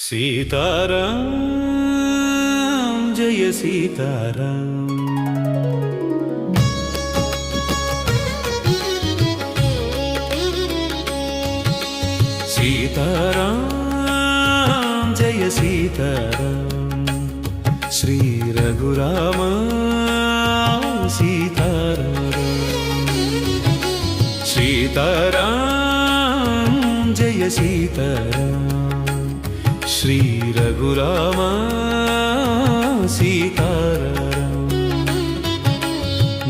सीताराम जय सीताराम। सीताराम जय सीताराम। श्री रघुराम सीताराम। सीताराम जय सीताराम। श्री रघुराम सीताराम।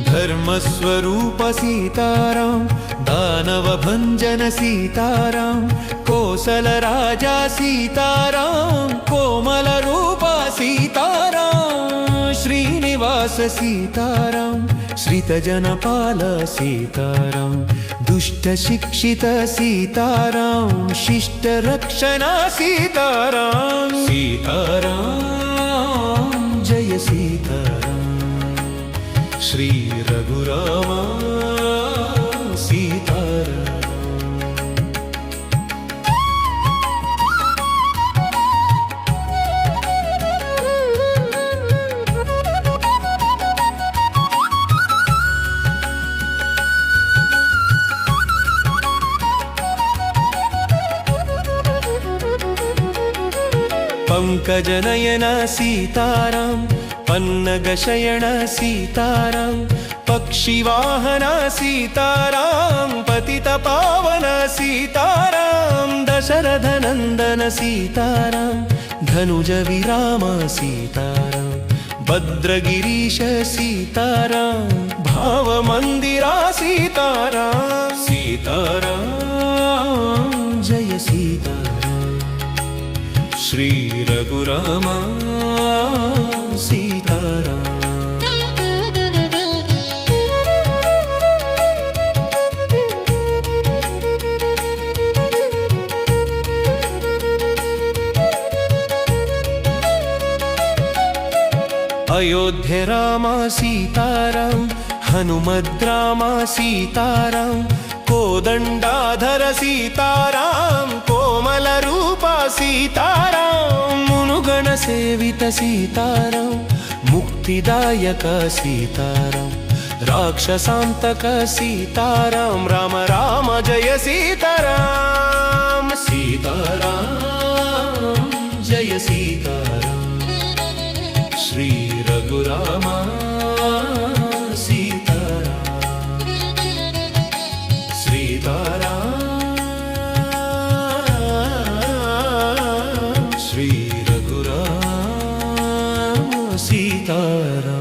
धर्मस्वरूप सीताराम। दानव भंजन सीताराम। कोसल राजा सीताराम। कोमल रूपा सीताराम। श्रीनिवास सीताराम। श्रित जनपाल सीताराम। दुष्ट शिक्षित सीताराम। शिष्ट रक्षणा सीताराम। सीताराम जय सीताराम। श्री रघुराम सीताराम। पंकजनयन सीताराम। पन्नगशयन सीताराम। पक्षिवाहन सीताराम। पतितपावन सीताराम। दशरथनन्दन सीताराम। धनुज विराम सीताराम। भद्रगिरीश सीताराम। भावमन्दिरा सीताराम। सीताराम जय सीताराम। श्री रघुराम सीताराम। अयोध्या राम सीताराम। हनुमद् राम सीताराम। कोदंडाधर सीताराम। कोमल रूपा सीताराम। मुनुगण सेवित सीताराम। मुक्तिदायक सीताराम। राक्षसांतक सीताराम। राम राम जय सीताराम। सीताराम जय सीताराम। श्री रघुराम सीताराम। सीताराम श्री रघुराम सीताराम।